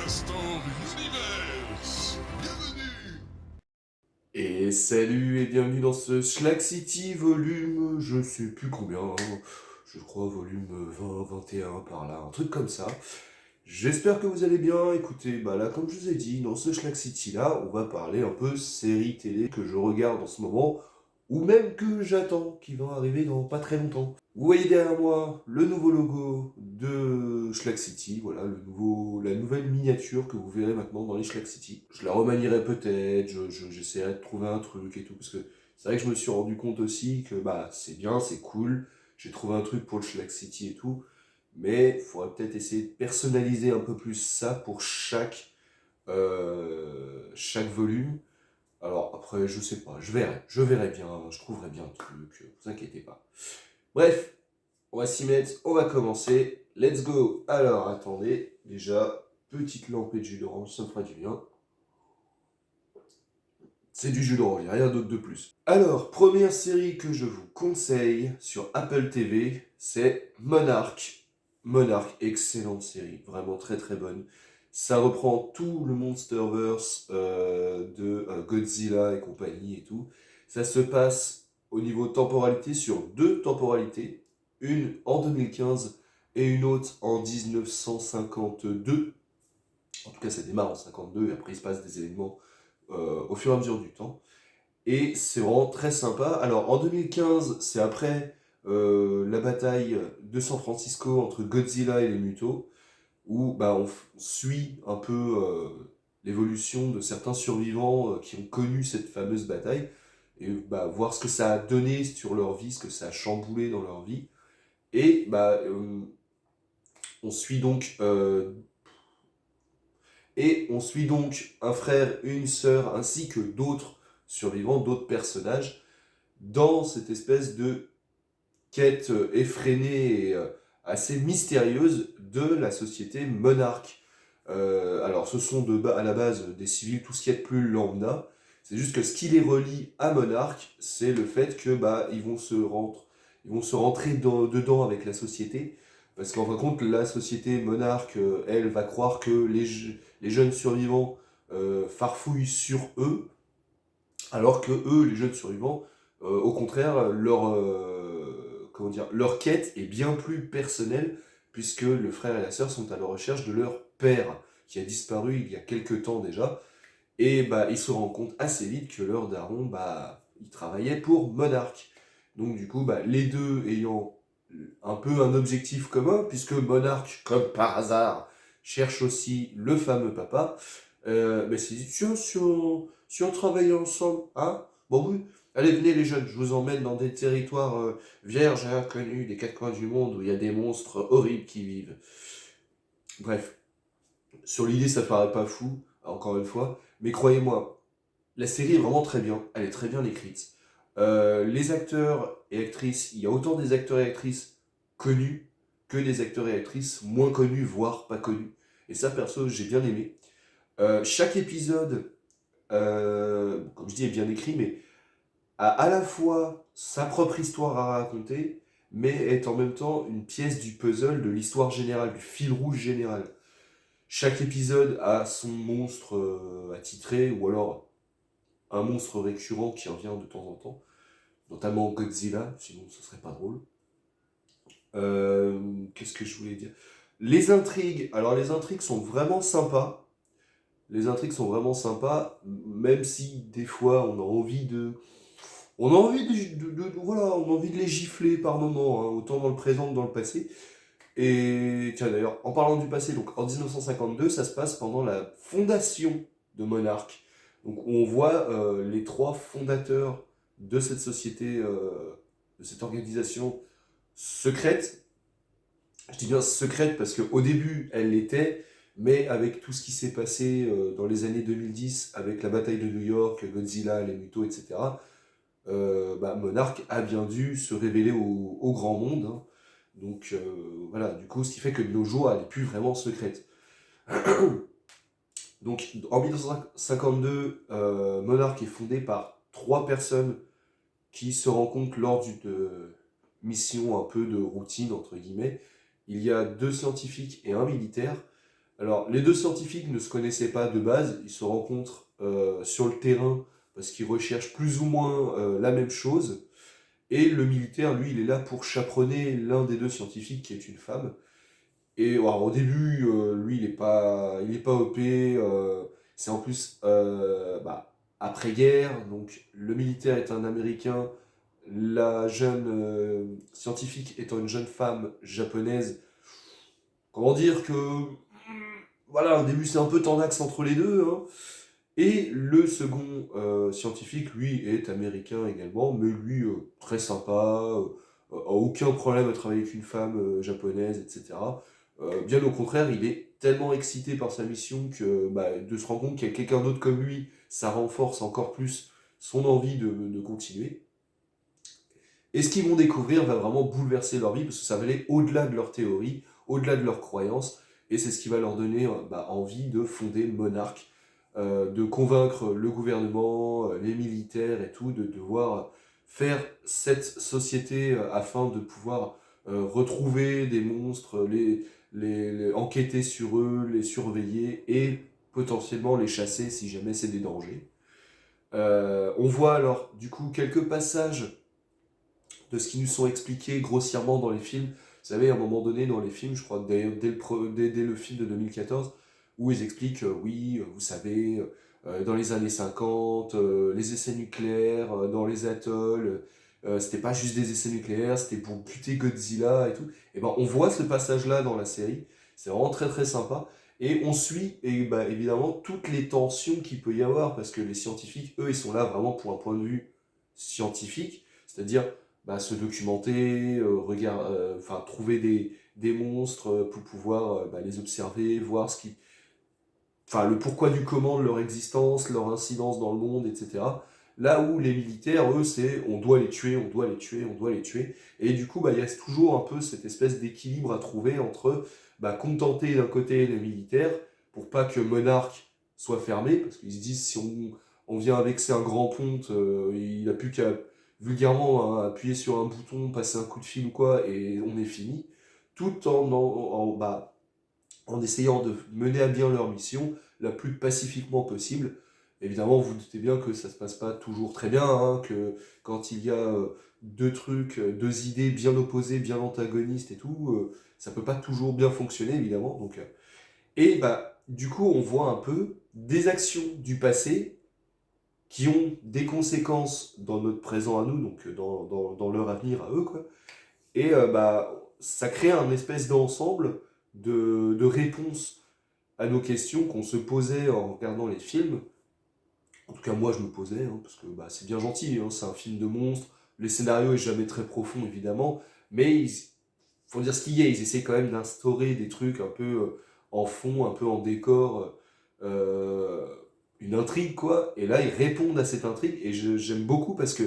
Castor Universe. Bienvenue. Et salut et bienvenue dans ce Slack City volume, je sais plus combien, hein, je crois volume 20, 21 par là, un truc comme ça. J'espère que vous allez bien. Écoutez, bah là comme je vous ai dit, dans ce Slack City là, on va parler un peu séries télé que je regarde en ce moment, ou même que j'attends, qui va arriver dans pas très longtemps. Vous voyez derrière moi le nouveau logo de Schlack City, voilà, la nouvelle miniature que vous verrez maintenant dans les Schlack City. Je la remanierai peut-être, j'essaierai de trouver un truc et tout, parce que c'est vrai que je me suis rendu compte aussi que bah c'est bien, c'est cool, j'ai trouvé un truc pour le Schlack City et tout, mais il faudrait peut-être essayer de personnaliser un peu plus ça pour chaque volume. Alors après, je sais pas, je verrai bien, je trouverai bien un truc, vous inquiétez pas. Bref, on va s'y mettre, on va commencer. Let's go. Alors, attendez, déjà, petite lampée de jus d'orange, ça me fera du bien. C'est du jus d'orange, il n'y a rien d'autre de plus. Alors, première série que je vous conseille sur Apple TV, c'est Monarch. Monarch, excellente série, vraiment très très bonne. Ça reprend tout le Monsterverse de Godzilla et compagnie et tout. Ça se passe au niveau temporalité sur deux temporalités, une en 2015 et une autre en 1952. En tout cas, ça démarre en 52 et après il se passe des événements au fur et à mesure du temps. Et c'est vraiment très sympa. Alors en 2015, c'est après la bataille de San Francisco entre Godzilla et les Mutos, où bah, on suit un peu l'évolution de certains survivants qui ont connu cette fameuse bataille, et bah, voir ce que ça a donné sur leur vie, ce que ça a chamboulé dans leur vie. Et bah, on suit donc on suit donc un frère, une sœur, ainsi que d'autres survivants, d'autres personnages, dans cette espèce de quête effrénée et assez mystérieuse de la société monarque. Alors ce sont à la base des civils, tout ce qui est de plus lambda. C'est juste que ce qui les relie à Monarque, c'est le fait que bah ils vont se rentrer dedans avec la société. Parce qu'en fin de compte, la société monarque, elle, va croire que les jeunes survivants farfouillent sur eux, alors que eux, les jeunes survivants, au contraire, comment dire, leur quête est bien plus personnelle, puisque le frère et la sœur sont à la recherche de leur père, qui a disparu il y a quelques temps déjà, et bah, ils se rendent compte assez vite que leur daron, bah, il travaillait pour Monarch. Donc du coup, bah, les deux ayant un peu un objectif commun, puisque Monarch, comme par hasard, cherche aussi le fameux papa, bah, c'est dit, tiens, si on travaillait ensemble, hein, bon oui, allez, venez les jeunes, je vous emmène dans des territoires vierges et inconnus, des quatre coins du monde, où il y a des monstres horribles qui vivent. Bref, sur l'idée, ça paraît pas fou, encore une fois, mais croyez-moi, la série est vraiment très bien, elle est très bien écrite. Les acteurs et actrices, il y a autant des acteurs et actrices connus que des acteurs et actrices moins connus, voire pas connus. Et ça, perso, j'ai bien aimé. Chaque épisode, comme je dis, est bien écrit, mais a à la fois sa propre histoire à raconter, mais est en même temps une pièce du puzzle de l'histoire générale, du fil rouge général. Chaque épisode a son monstre attitré, ou alors un monstre récurrent qui revient de temps en temps, notamment Godzilla, sinon ce serait pas drôle. Qu'est-ce que je voulais dire? Les intrigues, alors les intrigues sont vraiment sympas. Les intrigues sont vraiment sympas, même si des fois on a envie voilà, on a envie de les gifler par moment, hein, autant dans le présent que dans le passé. Et tiens d'ailleurs, en parlant du passé, donc en 1952, ça se passe pendant la fondation de Monarch. Donc on voit les trois fondateurs de cette société, de cette organisation secrète. Je dis bien secrète parce qu'au début, elle l'était, mais avec tout ce qui s'est passé dans les années 2010, avec la bataille de New York, Godzilla, les Mutos, etc., bah, Monarch a bien dû se révéler au grand monde, hein. Donc voilà, du coup, ce qui fait que de nos jours, elle n'est plus vraiment secrète. Donc en 1952, Monarch est fondé par trois personnes qui se rencontrent lors d'une mission un peu de routine, entre guillemets. Il y a deux scientifiques et un militaire. Alors, les deux scientifiques ne se connaissaient pas de base, ils se rencontrent sur le terrain parce qu'ils recherchent plus ou moins la même chose. Et le militaire, lui, il est là pour chaperonner l'un des deux scientifiques qui est une femme. Et alors, au début, lui, il est pas OP. C'est en plus après-guerre, donc le militaire est un Américain, la jeune scientifique étant une jeune femme japonaise. Comment dire que voilà, au début c'est un peu tendax entre les deux, hein. Et le second scientifique, lui, est américain également, mais lui, très sympa, a aucun problème à travailler avec une femme japonaise, etc. Bien au contraire, il est tellement excité par sa mission que de se rendre compte qu'il y a quelqu'un d'autre comme lui, ça renforce encore plus son envie de continuer. Et ce qu'ils vont découvrir va vraiment bouleverser leur vie, parce que ça va aller au-delà de leur théorie, au-delà de leurs croyances, et c'est ce qui va leur donner envie de fonder Monarch, de convaincre le gouvernement, les militaires et tout, de devoir faire cette société afin de pouvoir retrouver des monstres, enquêter sur eux, les surveiller et potentiellement les chasser si jamais c'est des dangers. On voit alors du coup quelques passages de ce qui nous sont expliqués grossièrement dans les films. Vous savez, à un moment donné dans les films, je crois dès le film de 2014, où ils expliquent, oui, vous savez, dans les années 50, les essais nucléaires, dans les atolls, c'était pas juste des essais nucléaires, c'était pour buter Godzilla et tout. Et ben on voit ce passage-là dans la série, c'est vraiment très très sympa. Et on suit évidemment toutes les tensions qu'il peut y avoir, parce que les scientifiques, eux, ils sont là vraiment pour un point de vue scientifique, c'est-à-dire se documenter, trouver des monstres pour pouvoir les observer, voir le pourquoi du comment de leur existence, leur incidence dans le monde, etc. Là où les militaires, eux, c'est on doit les tuer, on doit les tuer, on doit les tuer. Et du coup, il y a toujours un peu cette espèce d'équilibre à trouver entre contenter d'un côté les militaires pour pas que Monarch soit fermé, parce qu'ils se disent si on vient avec un grand ponte, il n'a plus qu'à vulgairement appuyer sur un bouton, passer un coup de fil ou quoi, et on est fini, tout en essayant de mener à bien leur mission la plus pacifiquement possible. Évidemment, vous doutez bien que ça se passe pas toujours très bien, hein, que quand il y a deux trucs, deux idées bien opposées, bien antagonistes et tout, ça peut pas toujours bien fonctionner, évidemment. Du coup, on voit un peu des actions du passé qui ont des conséquences dans notre présent à nous, donc dans leur avenir à eux, quoi. Et ça crée un espèce d'ensemble de réponses à nos questions qu'on se posait en regardant les films. En tout cas, moi, je me posais, hein, parce que c'est bien gentil, hein, c'est un film de monstres. Le scénario est jamais très profond, évidemment, mais faut dire ce qu'il y a, ils essaient quand même d'instaurer des trucs un peu en fond, un peu en décor, euh, une intrigue, quoi. Et là, ils répondent à cette intrigue, et j'aime beaucoup parce que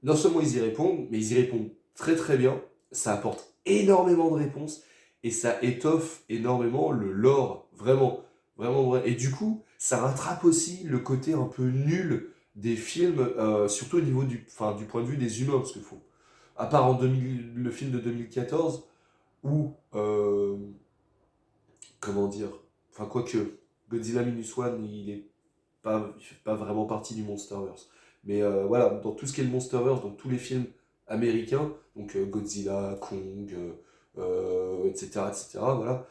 non seulement ils y répondent, mais ils y répondent très très bien. Ça apporte énormément de réponses et ça étoffe énormément le lore, vraiment, vraiment vrai. Et du coup, ça rattrape aussi le côté un peu nul des films, surtout au niveau du point de vue des humains, parce qu'il faut, à part le film de 2014, où, comment dire, quoique, Godzilla Minus One, il fait pas vraiment partie du Monsterverse. Mais voilà, dans tout ce qui est le Monsterverse, donc tous les films américains, donc Godzilla, Kong, etc., etc., voilà,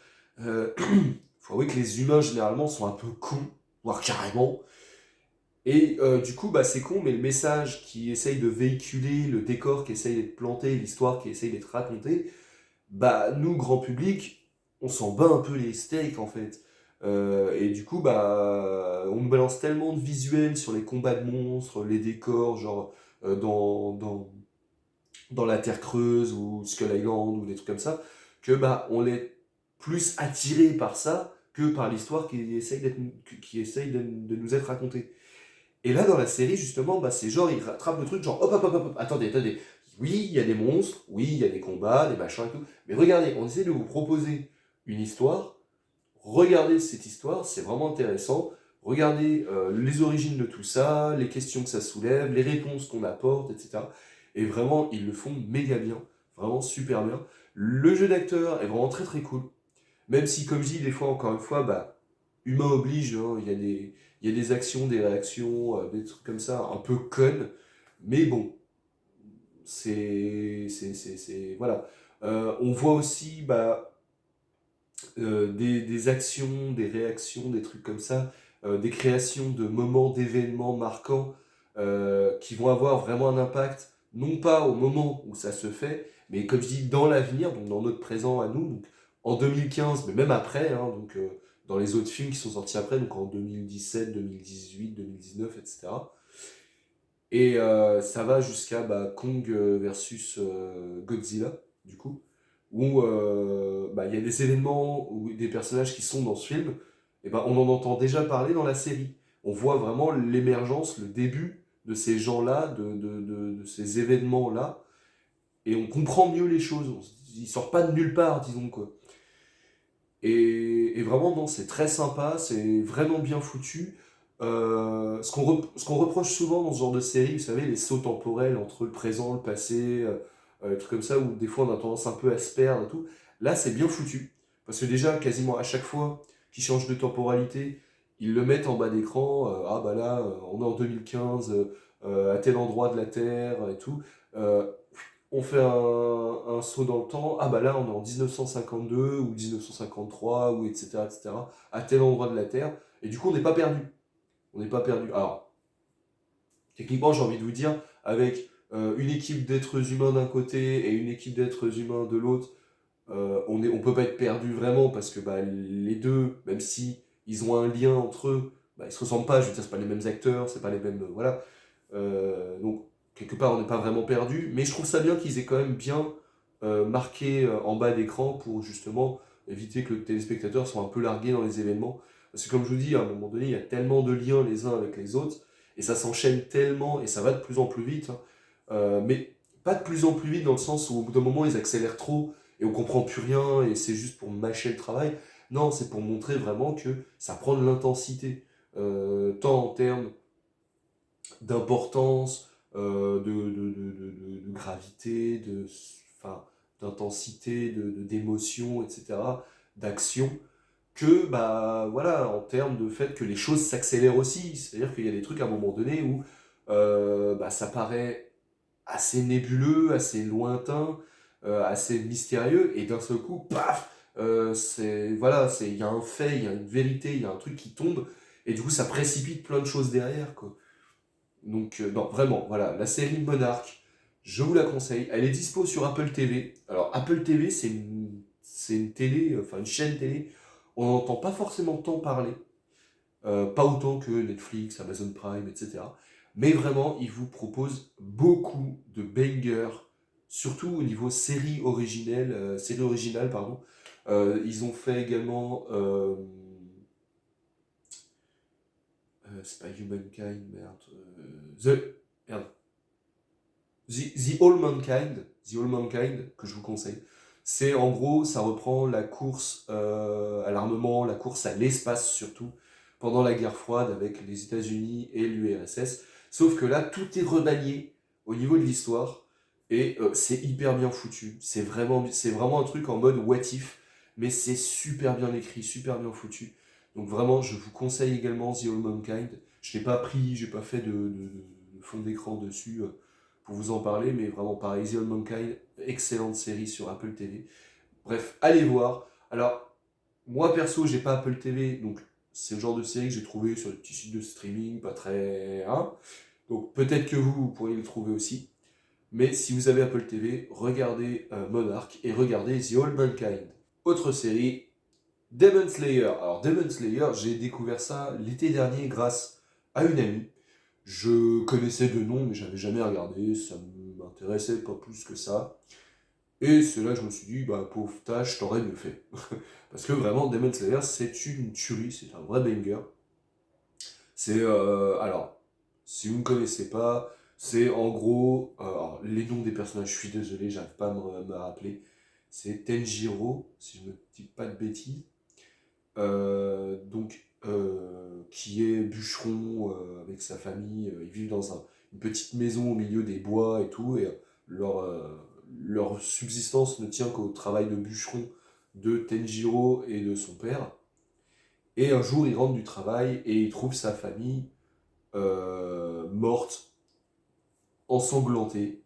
faut avouer que les humains généralement sont un peu cons, voire carrément. Et du coup, c'est con, mais le message qui essaye de véhiculer, le décor qui essaye d'être planté, l'histoire qui essaye d'être racontée, nous, grand public, on s'en bat un peu les steaks en fait. Et du coup, on nous balance tellement de visuels sur les combats de monstres, les décors, genre dans la Terre Creuse ou Skull Island ou des trucs comme ça, que on est plus attiré par ça que par l'histoire qui essaye de nous être racontée. Et là, dans la série, justement, c'est genre, ils rattrapent le truc, genre, hop, hop, hop, hop, attendez, attendez. Oui, il y a des monstres, oui, il y a des combats, des machins et tout. Mais regardez, on essaie de vous proposer une histoire. Regardez cette histoire, c'est vraiment intéressant. Regardez les origines de tout ça, les questions que ça soulève, les réponses qu'on apporte, etc. Et vraiment, ils le font méga bien. Vraiment super bien. Le jeu d'acteur est vraiment très très cool. Même si, comme je dis, des fois, encore une fois, bah, humain oblige, hein, il y a des actions, des réactions, des trucs comme ça, un peu connes, mais bon, voilà. On voit aussi, bah, des actions, des réactions, des trucs comme ça, des créations de moments, d'événements marquants qui vont avoir vraiment un impact, non pas au moment où ça se fait, mais comme je dis, dans l'avenir, donc dans notre présent à nous, donc en 2015, mais même après, hein, donc dans les autres films qui sont sortis après, donc en 2017, 2018, 2019, etc. Et ça va jusqu'à bah, Kong versus Godzilla, du coup, où bah, il y a des événements ou des personnages qui sont dans ce film, et ben on en entend déjà parler dans la série. On voit vraiment l'émergence, le début de ces gens-là, de ces événements-là, et on comprend mieux les choses. Ils sortent pas de nulle part, disons quoi. Et vraiment, non, c'est très sympa, c'est vraiment bien foutu. Ce qu'on reproche souvent dans ce genre de série, vous savez, les sauts temporels entre le présent, le passé, des trucs comme ça, où des fois on a tendance un peu à se perdre et tout. Là, c'est bien foutu. Parce que déjà, quasiment à chaque fois qu'ils changent de temporalité, ils le mettent en bas d'écran. Ah bah là, on est en 2015, à tel endroit de la Terre et tout. Euh, on fait un saut dans le temps, ah bah là on est en 1952 ou 1953 ou etc. à tel endroit de la Terre, et du coup on n'est pas perdu. On n'est pas perdu. Alors, techniquement j'ai envie de vous dire, avec une équipe d'êtres humains d'un côté et une équipe d'êtres humains de l'autre, on peut pas être perdu vraiment parce que bah, les deux, même si ils ont un lien entre eux, bah, ils se ressemblent pas, je veux dire, c'est pas les mêmes acteurs, c'est pas les mêmes. Voilà. Donc, quelque part, on n'est pas vraiment perdu, mais je trouve ça bien qu'ils aient quand même bien marqué en bas d'écran pour justement éviter que le téléspectateur soit un peu largué dans les événements. Parce que, comme je vous dis, à un moment donné, il y a tellement de liens les uns avec les autres, et ça s'enchaîne tellement, et ça va de plus en plus vite, hein. Mais pas de plus en plus vite dans le sens où au bout d'un moment, ils accélèrent trop, et on comprend plus rien, et c'est juste pour mâcher le travail. Non, c'est pour montrer vraiment que ça prend de l'intensité, tant en termes d'importance, de gravité, enfin, d'intensité, d'émotion, etc., d'action, que bah voilà, en termes de fait que les choses s'accélèrent aussi. C'est-à-dire qu'il y a des trucs à un moment donné où bah, ça paraît assez nébuleux, assez lointain, assez mystérieux, et d'un seul coup, paf, voilà, il y a un fait, il y a une vérité, il y a un truc qui tombe, et du coup ça précipite plein de choses derrière, quoi. Donc, non, vraiment, voilà, la série Monarch, je vous la conseille. Elle est dispo sur Apple TV. Alors, Apple TV, c'est une télé, enfin une chaîne télé. On n'entend pas forcément tant parler. Pas autant que Netflix, Amazon Prime, etc. Mais vraiment, ils vous proposent beaucoup de bangers, surtout au niveau série originale, pardon. Ils ont fait également c'est pas Humankind, merde. Merde. The All Mankind, The All Mankind, que je vous conseille. C'est en gros, ça reprend la course à l'armement, la course à l'espace surtout, pendant la guerre froide avec les États-Unis et l'URSS. Sauf que là, tout est remanié au niveau de l'histoire et c'est hyper bien foutu. C'est vraiment un truc en mode what if, mais c'est super bien écrit, super bien foutu. Donc vraiment, je vous conseille également The All Mankind. Je n'ai pas pris, j'ai pas fait de fond d'écran dessus pour vous en parler, mais vraiment pareil, The All Mankind, excellente série sur Apple TV. Bref, allez voir. Alors, moi perso, j'ai pas Apple TV, donc c'est le genre de série que j'ai trouvé sur les petits sites de streaming, pas très. Hein. Donc peut-être que vous pourriez le trouver aussi. Mais si vous avez Apple TV, regardez Monarch et regardez The All Mankind. Autre série, Demon Slayer. Alors Demon Slayer, j'ai découvert ça l'été dernier grâce à une amie. Je connaissais de nom, mais j'avais jamais regardé, ça m'intéressait pas plus que ça. Et c'est là que je me suis dit, bah pauvre tâche, t'aurais mieux fait. Parce que vraiment, Demon Slayer, c'est une tuerie, c'est un vrai banger. C'est, alors, si vous ne connaissez pas, c'est en gros, alors, les noms des personnages, je suis désolé, j'arrive pas à me rappeler. C'est Tenjiro, si je ne dis pas de bêtises. Qui est bûcheron avec sa famille. Ils vivent dans une petite maison au milieu des bois et tout, et leur, leur subsistance ne tient qu'au travail de bûcheron de Tenjiro et de son père. Et un jour, il rentre du travail et il trouve sa famille morte, ensanglantée.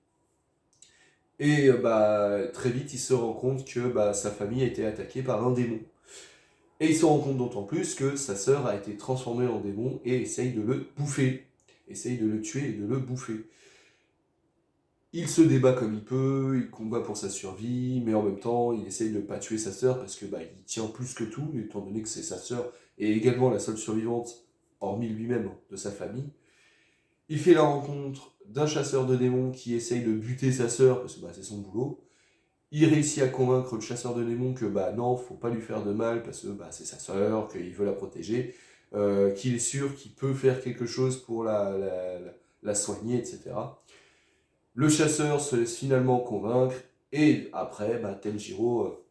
Et très vite, il se rend compte que sa famille a été attaquée par un démon. Et il se rend compte d'autant plus que sa sœur a été transformée en démon et essaye de le bouffer. Essaye de le tuer et de le bouffer. Il se débat comme il peut, il combat pour sa survie, mais en même temps, il essaye de ne pas tuer sa sœur parce que il tient plus que tout, étant donné que c'est sa sœur et également la seule survivante, hormis lui-même, de sa famille. Il fait la rencontre d'un chasseur de démons qui essaye de buter sa sœur parce que c'est son boulot. Il réussit à convaincre le chasseur de démons que non, faut pas lui faire de mal parce que c'est sa sœur, qu'il veut la protéger, qu'il est sûr qu'il peut faire quelque chose pour la soigner, etc. Le chasseur se laisse finalement convaincre, et après, Tenjiro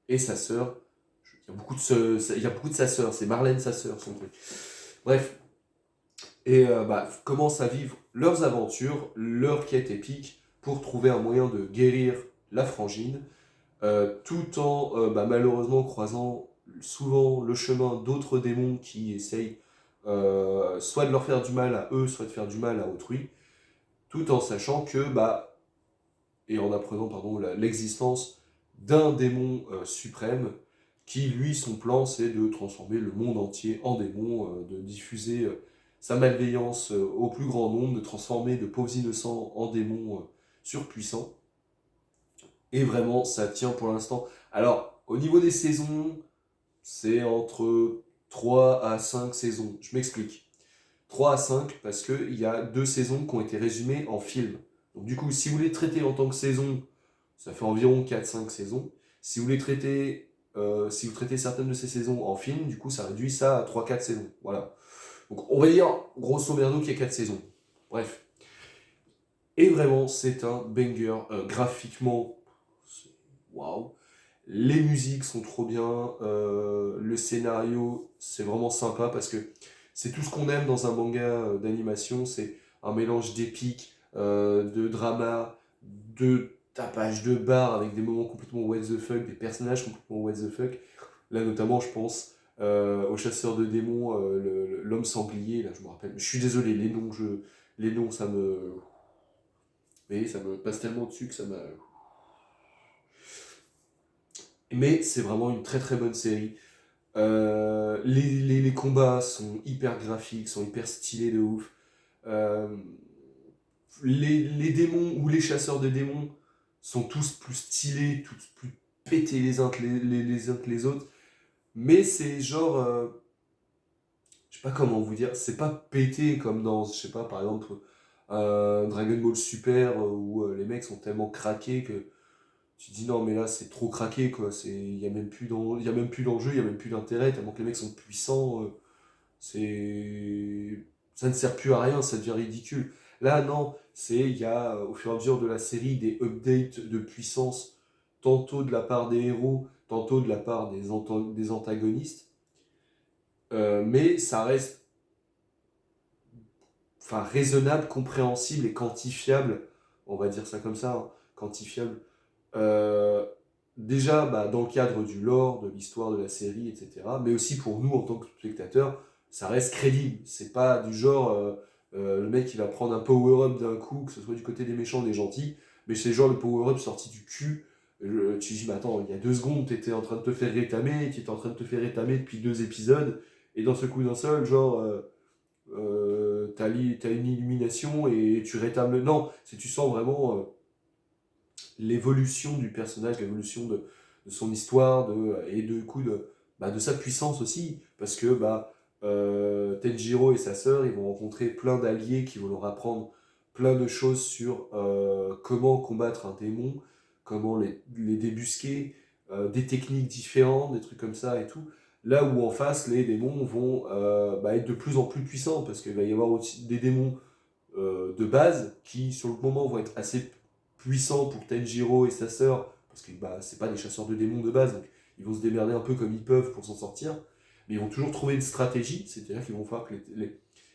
et sa sœur, il y a beaucoup de sa sœur, c'est Marlène sa sœur, son truc. Bref, et commencent à vivre leurs aventures, leur quête épique, pour trouver un moyen de guérir la frangine, tout en malheureusement croisant souvent le chemin d'autres démons qui essayent soit de leur faire du mal à eux, soit de faire du mal à autrui, tout en sachant que, et en apprenant l'existence d'un démon suprême, qui lui, son plan, c'est de transformer le monde entier en démon, de diffuser sa malveillance au plus grand nombre, de transformer de pauvres innocents en démons surpuissants. Et vraiment, ça tient pour l'instant. Alors, au niveau des saisons, c'est entre 3 à 5 saisons. Je m'explique. 3 à 5 parce qu'il y a 2 saisons qui ont été résumées en film. Donc du coup, si vous les traitez en tant que saison, ça fait environ 4-5 saisons. Si vous si vous traitez certaines de ces saisons en film, du coup, ça réduit ça à 3-4 saisons. Voilà. Donc on va dire, grosso merdo, qu'il y a 4 saisons. Bref. Et vraiment, c'est un banger. Graphiquement, waouh. Les musiques sont trop bien. Le scénario, c'est vraiment sympa parce que c'est tout ce qu'on aime dans un manga d'animation. C'est un mélange d'épique, de drama, de tapage de barre avec des moments complètement what the fuck, des personnages complètement what the fuck. Là, notamment, je pense au chasseur de démons, l'homme sanglier. Là, je me rappelle. Je suis désolé, les noms, ça me. Mais ça me passe tellement dessus que ça m'a. Mais c'est vraiment une très très bonne série. Les combats sont hyper graphiques, sont hyper stylés de ouf. Euh, les démons ou les chasseurs de démons sont tous plus stylés, tous plus pétés les uns que les uns que les autres. Mais c'est genre. Je sais pas comment vous dire. C'est pas pété comme dans, je sais pas, par exemple, Dragon Ball Super où les mecs sont tellement craqués que tu te dis non mais là c'est trop craqué quoi, il y a même plus il y a même plus d'enjeu, il y a même plus d'intérêt tellement que les mecs sont puissants, c'est ça ne sert plus à rien, ça devient ridicule. Là non, il y a au fur et à mesure de la série des updates de puissance tantôt de la part des héros, tantôt de la part des antagonistes. Mais ça reste raisonnable, compréhensible et quantifiable, on va dire ça comme ça, hein, quantifiable. Euh, Déjà dans le cadre du lore, de l'histoire de la série, etc. Mais aussi pour nous en tant que spectateurs, ça reste crédible. C'est pas du genre le mec il va prendre un power-up d'un coup, que ce soit du côté des méchants ou des gentils, mais c'est genre le power-up sorti du cul. Tu te dis, mais attends, il y a 2 secondes, t'étais en train de te faire rétamer, tu étais en train de te faire rétamer depuis 2 épisodes, et dans ce coup d'un seul, genre, t'as une illumination et tu rétames le. Non, c'est tu sens vraiment l'évolution du personnage, l'évolution de son histoire, et de sa puissance aussi, parce que Tenjiro et sa sœur, ils vont rencontrer plein d'alliés qui vont leur apprendre plein de choses sur comment combattre un démon, comment les débusquer, des techniques différentes, des trucs comme ça et tout. Là où en face, les démons vont être de plus en plus puissants, parce qu'il va y avoir aussi des démons de base qui, sur le moment, vont être assez puissants pour Tenjiro et sa sœur, parce que c'est pas des chasseurs de démons de base, donc ils vont se démerder un peu comme ils peuvent pour s'en sortir, mais ils vont toujours trouver une stratégie, c'est-à-dire qu'ils vont faire que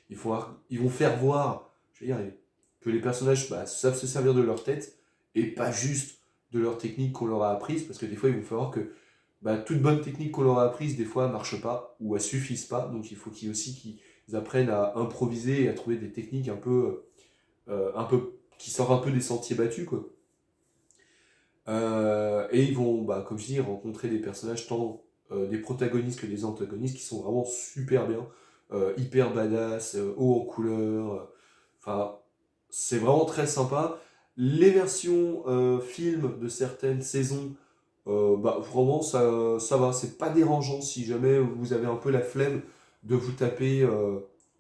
ils vont faire voir, je vais y arriver, que les personnages savent se servir de leur tête et pas juste de leur technique qu'on leur a apprise, parce que des fois ils vont faire voir que bah, toute bonne technique qu'on leur a apprise, des fois, ne marche pas, ou elles suffisent pas, donc il faut aussi qu'ils apprennent à improviser et à trouver des techniques un peu qui sortent un peu des sentiers battus, quoi. Et ils vont, bah, comme je dis, rencontrer des personnages tant des protagonistes que des antagonistes qui sont vraiment super bien, hyper badass, haut en couleur. Enfin, c'est vraiment très sympa. Les versions films de certaines saisons, bah, vraiment, ça va. C'est pas dérangeant si jamais vous avez un peu la flemme de vous taper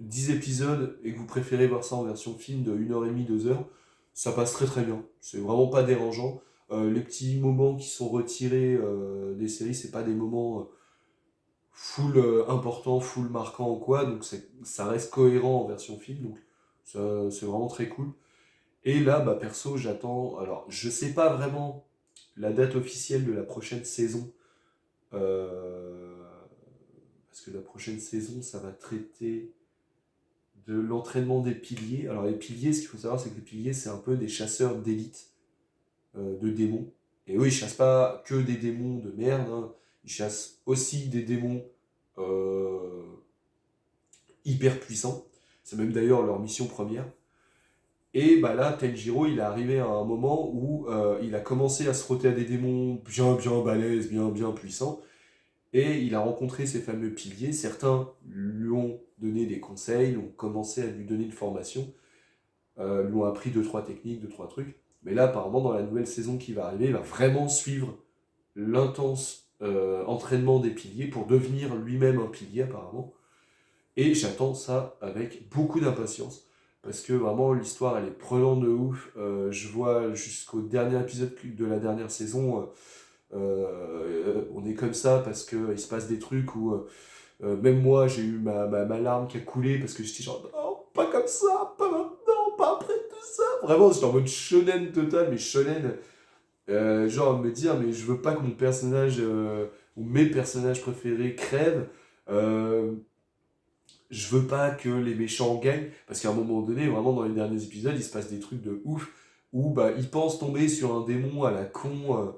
10 épisodes et que vous préférez voir ça en version film de 1h30, 2 heures. Ça passe très très bien. C'est vraiment pas dérangeant. Les petits moments qui sont retirés des séries, c'est pas des moments full importants, full marquants ou quoi, donc ça reste cohérent en version film, donc c'est vraiment très cool. Et là, bah perso, j'attends. Alors, je sais pas vraiment la date officielle de la prochaine saison, euh, parce que la prochaine saison, ça va traiter de l'entraînement des piliers. Alors, les piliers, ce qu'il faut savoir, c'est que les piliers, c'est un peu des chasseurs d'élite de démons. Et eux, ils chassent pas que des démons de merde, hein. Ils chassent aussi des démons euh, hyper puissants. C'est même d'ailleurs leur mission première. Et bah là, Tenjiro, il est arrivé à un moment où il a commencé à se frotter à des démons bien balèzes, bien puissants. Et il a rencontré ces fameux piliers. Certains lui ont donné des conseils, ont commencé à lui donner une formation, lui ont appris deux trois techniques, deux trois trucs. Mais là, apparemment, dans la nouvelle saison qui va arriver, il va vraiment suivre l'intense entraînement des piliers pour devenir lui-même un pilier apparemment. Et j'attends ça avec beaucoup d'impatience. Parce que vraiment l'histoire elle est prenante de ouf. Je vois jusqu'au dernier épisode de la dernière saison, on est comme ça parce qu'il se passe des trucs où même moi j'ai eu ma larme qui a coulé parce que j'étais genre non, pas comme ça, pas maintenant, pas après tout ça. Vraiment, j'étais en mode shonen total, mais shonen genre me dire mais je veux pas que mon personnage ou mes personnages préférés crèvent. Euh, je veux pas que les méchants gagnent parce qu'à un moment donné, vraiment dans les derniers épisodes, il se passe des trucs de ouf où bah ils pensent tomber sur un démon à la con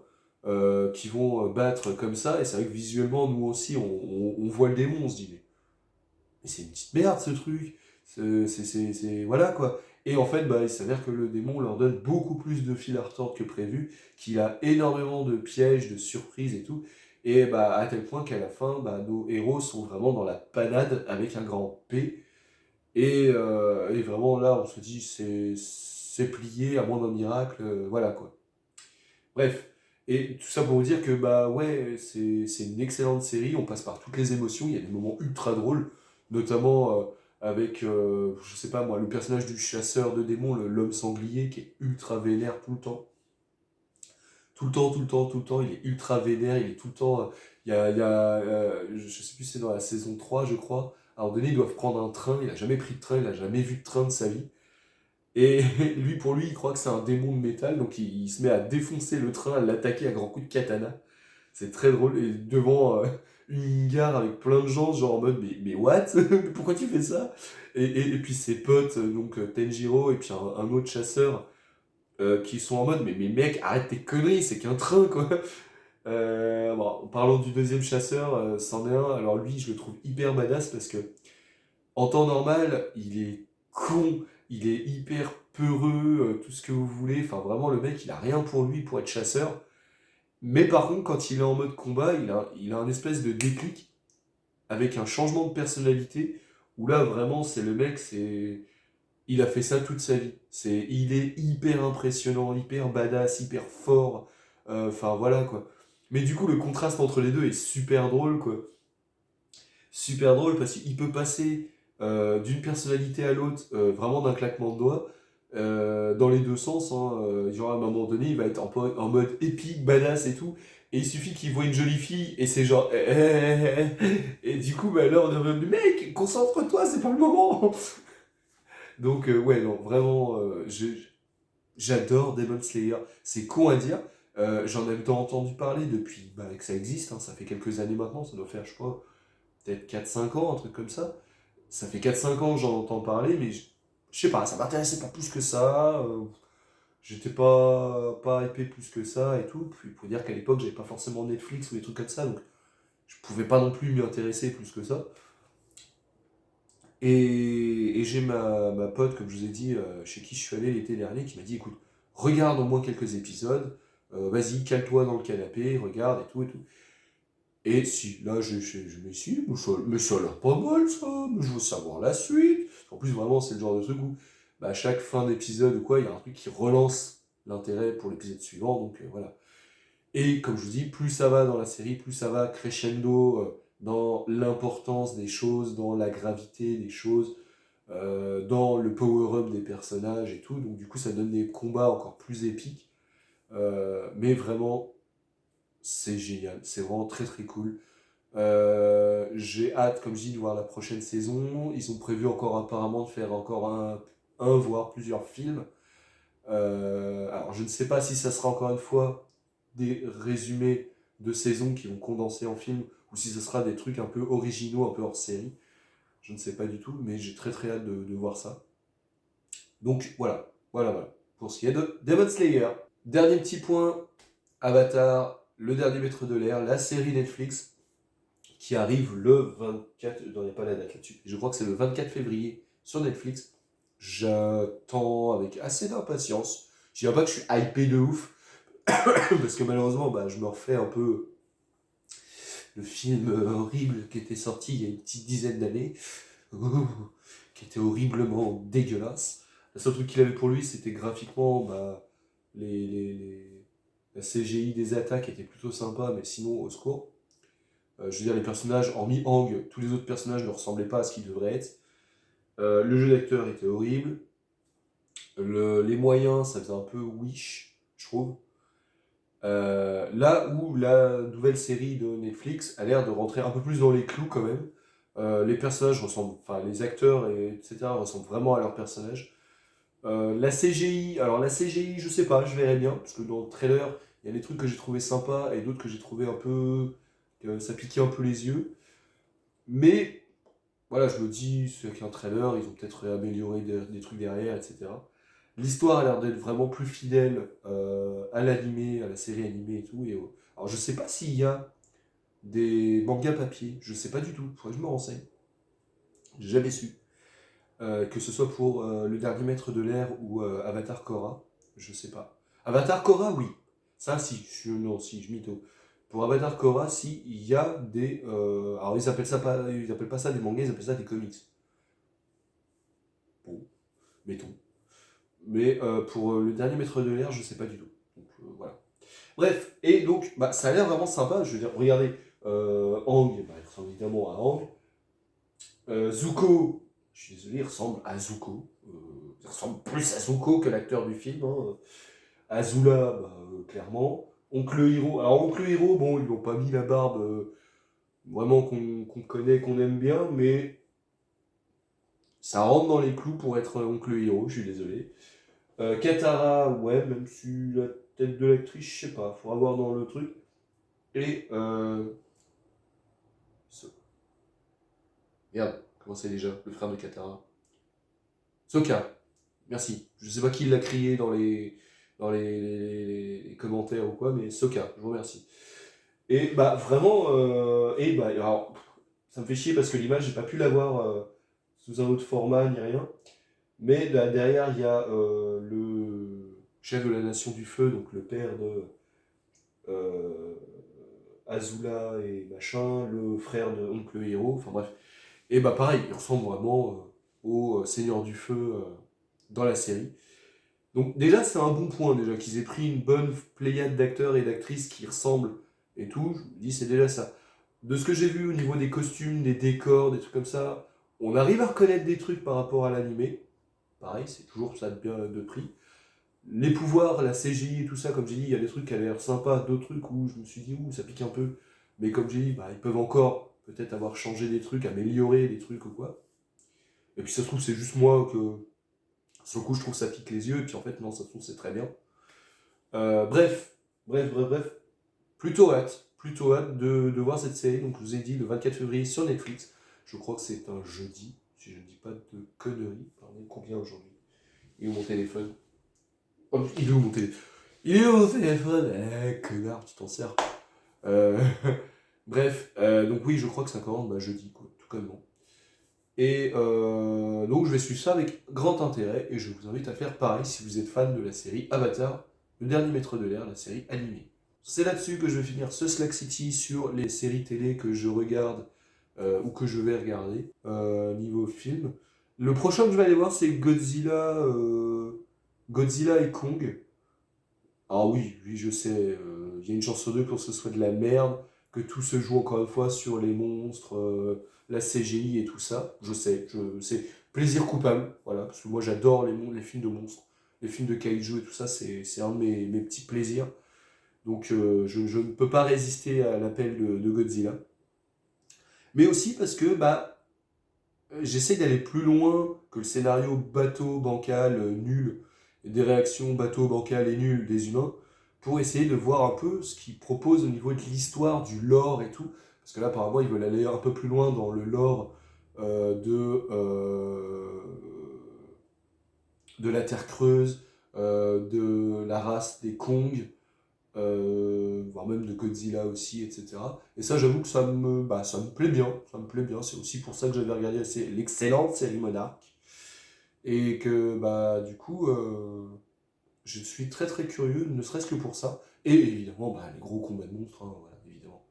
qui vont battre comme ça et c'est vrai que visuellement nous aussi on voit le démon, on se dit mais c'est une petite merde ce truc. Voilà quoi. Et en fait, bah, il s'avère que le démon leur donne beaucoup plus de fil à retordre que prévu, qu'il a énormément de pièges, de surprises et tout. Et bah, à tel point qu'à la fin, bah, nos héros sont vraiment dans la panade avec un grand P. Et vraiment là, on se dit, c'est plié à moins d'un miracle, voilà quoi. Bref. Et tout ça pour vous dire que bah ouais, c'est une excellente série, on passe par toutes les émotions, il y a des moments ultra drôles, notamment avec, je sais pas moi, le personnage du chasseur de démons, l'homme sanglier, qui est ultra vénère tout le temps. Tout le temps, il est ultra vénère, il est tout le temps... je sais plus si c'est dans la saison 3 je crois, à un moment donné, ils doivent prendre un train, il a jamais pris de train, il a jamais vu de train de sa vie. Et lui, pour lui, il croit que c'est un démon de métal, donc il se met à défoncer le train, à l'attaquer à grands coups de katana. C'est très drôle, et devant une gare avec plein de gens, genre en mode mais what? Pourquoi tu fais ça? Et puis ses potes, donc Tenjiro et puis un autre chasseur, qui sont en mode mais mec, arrête tes conneries, c'est qu'un train quoi. Bon, en parlant du deuxième chasseur, c'en est un, alors lui, je le trouve hyper badass parce que en temps normal, il est con, il est hyper peureux, tout ce que vous voulez. Enfin, vraiment, le mec, il a rien pour lui pour être chasseur. Mais par contre, quand il est en mode combat, il a un espèce de déclic avec un changement de personnalité où là, vraiment, c'est le mec, il a fait ça toute sa vie. Il est hyper impressionnant, hyper badass, hyper fort. Enfin, voilà quoi. Mais du coup, le contraste entre les deux est super drôle quoi. Super drôle parce qu'il peut passer d'une personnalité à l'autre vraiment d'un claquement de doigts dans les deux sens, hein. Genre à un moment donné il va être en mode épique, badass et tout et il suffit qu'il voit une jolie fille et c'est genre et du coup bah, là on est en mode mec concentre-toi c'est pas le moment. Donc ouais non vraiment j'adore Demon Slayer, c'est con à dire. J'en avais tant entendu parler depuis bah, que ça existe, hein. Ça fait quelques années maintenant, ça doit faire je crois peut-être 4 5 ans, un truc comme ça. Ça fait 4 5 ans que j'en entends parler, mais je sais pas, ça m'intéressait pas plus que ça. j'étais pas hypé plus que ça et tout. Puis pour dire qu'à l'époque, j'avais pas forcément Netflix ou des trucs comme ça, donc je pouvais pas non plus m'y intéresser plus que ça. Et j'ai ma pote, comme je vous ai dit, chez qui je suis allé l'été dernier, qui m'a dit, écoute, regarde au moins quelques épisodes, vas-y, cale-toi dans le canapé, regarde et tout et tout. Et si, là, je me suis dit, mais ça a l'air pas mal ça, mais je veux savoir la suite. En plus, vraiment, c'est le genre de truc où, bah, à chaque fin d'épisode ou quoi, il y a un truc qui relance l'intérêt pour l'épisode suivant, donc voilà. Et comme je vous dis, plus ça va dans la série, plus ça va crescendo dans l'importance des choses, dans la gravité des choses, dans le power-up des personnages et tout. Donc du coup, ça donne des combats encore plus épiques. Mais vraiment, c'est génial. C'est vraiment très très cool. J'ai hâte, comme je dis, de voir la prochaine saison. Ils ont prévu encore apparemment de faire encore voire plusieurs films. Alors je ne sais pas si ça sera encore une fois des résumés de saisons qui vont condenser en film ou si ce sera des trucs un peu originaux, un peu hors série. Je ne sais pas du tout, mais j'ai très très hâte de voir ça. Donc voilà, pour ce qui est de Demon Slayer. Dernier petit point, Avatar, le dernier maître de l'air, la série Netflix qui arrive le 24, il n'y a pas la date là-dessus, je crois que c'est le 24 février sur Netflix. J'attends avec assez d'impatience. Je dirais pas que je suis hypé de ouf, parce que malheureusement, bah, je me refais un peu le film horrible qui était sorti il y a une petite dizaine d'années, qui était horriblement dégueulasse. Le seul truc qu'il avait pour lui, c'était graphiquement, bah, la CGI des attaques était plutôt sympa, mais sinon, au secours. Je veux dire, les personnages, hormis Hang, tous les autres personnages ne ressemblaient pas à ce qu'ils devraient être. Le jeu d'acteur était horrible. Les moyens, ça faisait un peu Wish, je trouve. Là où la nouvelle série de Netflix a l'air de rentrer un peu plus dans les clous quand même. Les personnages ressemblent, enfin les acteurs etc. ressemblent vraiment à leurs personnages. La CGI, alors la CGI, je sais pas, je verrai bien, parce que dans le trailer, il y a des trucs que j'ai trouvé sympas et d'autres que j'ai trouvé un peu, que ça piquait un peu les yeux. Mais voilà, je me dis, c'est qu'un trailer, ils ont peut-être amélioré des trucs derrière, etc. L'histoire a l'air d'être vraiment plus fidèle à l'animé, à la série animée et tout. Alors je sais pas s'il y a des mangas papier, je sais pas du tout, faudrait que je me renseigne. J'ai jamais su. Que ce soit pour le dernier maître de l'air ou Avatar Korra, je sais pas. Avatar Korra, oui. Ça, si, non, si, je mytho. Pour Avatar Korra, si, il y a des. Alors, ils appellent pas ça des mangas, ils appellent ça des comics. Bon, mettons. Mais pour le dernier maître de l'air, je sais pas du tout. Donc, voilà. Bref, et donc, bah, ça a l'air vraiment sympa. Je veux dire, regardez, Aang, bah, il ressemble évidemment à Aang. Zuko, je suis désolé, il ressemble à Zuko. Il ressemble plus à Zuko que l'acteur du film. Hein. Azula, bah, clairement. Oncle Hiro, alors Oncle Hiro, bon, ils n'ont pas mis la barbe vraiment qu'on connaît, qu'on aime bien, mais ça rentre dans les clous pour être Oncle Hiro, je suis désolé. Katara, ouais, même si la tête de l'actrice, je sais pas, faut avoir dans le truc. Et So- merde, comment c'est déjà, le frère de Katara? Sokka, merci. Je sais pas qui l'a crié dans les commentaires ou quoi, mais Sokka, je vous remercie. Et bah vraiment, et bah alors, ça me fait chier parce que l'image, j'ai pas pu l'avoir sous un autre format ni rien. Mais là, derrière, il y a le chef de la Nation du Feu, donc le père de euh, Azula et machin, le frère de Oncle Hero, enfin bref. Et bah pareil, il ressemble vraiment au Seigneur du Feu dans la série. Donc déjà, c'est un bon point déjà qu'ils aient pris une bonne pléiade d'acteurs et d'actrices qui ressemblent et tout. Je me dis, c'est déjà ça. De ce que j'ai vu au niveau des costumes, des décors, des trucs comme ça, on arrive à reconnaître des trucs par rapport à l'animé. Pareil, c'est toujours ça de bien de prix. Les pouvoirs, la CGI et tout ça, comme j'ai dit, il y a des trucs qui avaient l'air sympas, d'autres trucs où je me suis dit, ouh, ça pique un peu. Mais comme j'ai dit, bah, ils peuvent encore peut-être avoir changé des trucs, amélioré des trucs ou quoi. Et puis ça se trouve, c'est juste moi que, sur le coup, je trouve que ça pique les yeux, et puis en fait, non, ça se trouve, c'est très bien. Bref. Plutôt hâte de voir cette série. Donc, je vous ai dit le 24 février sur Netflix. Je crois que c'est un jeudi, si je ne dis pas de conneries. Pardon, combien aujourd'hui? Et où mon téléphone? Oh, il est où mon téléphone? Il est où mon téléphone? Connard, tu t'en sers. Euh, Bref, donc oui, je crois que ça commence jeudi, quoi, tout comme moi. Et donc je vais suivre ça avec grand intérêt et je vous invite à faire pareil si vous êtes fan de la série Avatar, le dernier maître de l'air, la série animée. C'est là-dessus que je vais finir ce Slack City sur les séries télé que je regarde ou que je vais regarder niveau film. Le prochain que je vais aller voir c'est Godzilla et Kong. Ah oui, oui, je sais, il y a une chance sur deux pour que ce soit de la merde, que tout se joue encore une fois sur les monstres, la CGI et tout ça. Je sais. Plaisir coupable, voilà, parce que moi j'adore les films de monstres, les films de kaiju et tout ça, c'est un de mes petits plaisirs. Donc je ne peux pas résister à l'appel de Godzilla. Mais aussi parce que j'essaie d'aller plus loin que le scénario bateau, bancal, nul, et des réactions bateau, bancal et nul des humains, pour essayer de voir un peu ce qu'ils proposent au niveau de l'histoire, du lore et tout. Parce que là, apparemment, ils veulent aller un peu plus loin dans le lore de la Terre creuse, de la race des Kong, voire même de Godzilla aussi, etc. Et ça, j'avoue que ça me plaît bien. Ça me plaît bien. C'est aussi pour ça que j'avais regardé l'excellente série Monarch. Et que, du coup, je suis très très curieux, ne serait-ce que pour ça. Et évidemment, les gros combats de monstres, hein, voilà, évidemment.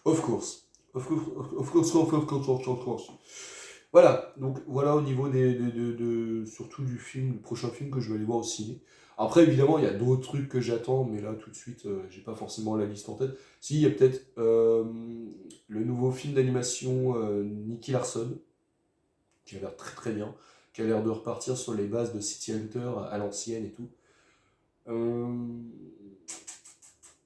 Of course. Of course, of course, of course, of course, of course. Voilà, donc voilà au niveau surtout du film, le prochain film que je vais aller voir au ciné. Après, évidemment, il y a d'autres trucs que j'attends, mais là, tout de suite, j'ai pas forcément la liste en tête. Si, il y a peut-être le nouveau film d'animation Nicky Larson, qui a l'air très très bien, qui a l'air de repartir sur les bases de City Hunter à l'ancienne et tout. Euh,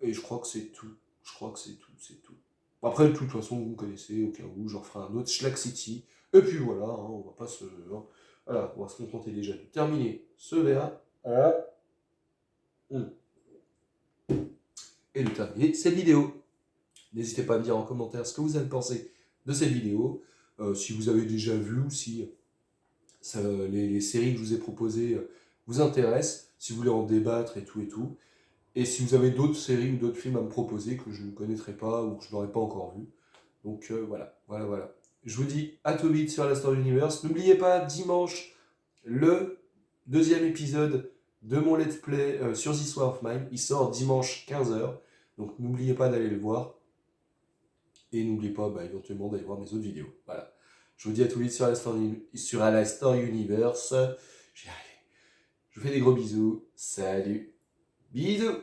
et je crois que c'est tout. Je crois que c'est tout. Après, de toute façon, vous me connaissez, au cas où, j'en ferai un autre, Schlack City. Et puis voilà, hein, on va pas se. Hein, voilà, on va se contenter déjà de terminer ce verre. Et de terminer cette vidéo. N'hésitez pas à me dire en commentaire ce que vous avez pensé de cette vidéo. Si vous avez déjà vu ou si les séries que je vous ai proposées vous intéressent, si vous voulez en débattre et tout et tout. Et si vous avez d'autres séries ou d'autres films à me proposer que je ne connaîtrai pas ou que je n'aurais pas encore vu. Donc voilà. Je vous dis à tout vite sur la Star Universe. N'oubliez pas, dimanche, le deuxième épisode de mon let's play sur This War of Mine. Il sort dimanche 15h. Donc n'oubliez pas d'aller le voir. Et n'oubliez pas éventuellement d'aller voir mes autres vidéos. Voilà. Je vous dis à tout vite sur la Star Universe. J'y arrive. Je vous fais des gros bisous. Salut. Bisous.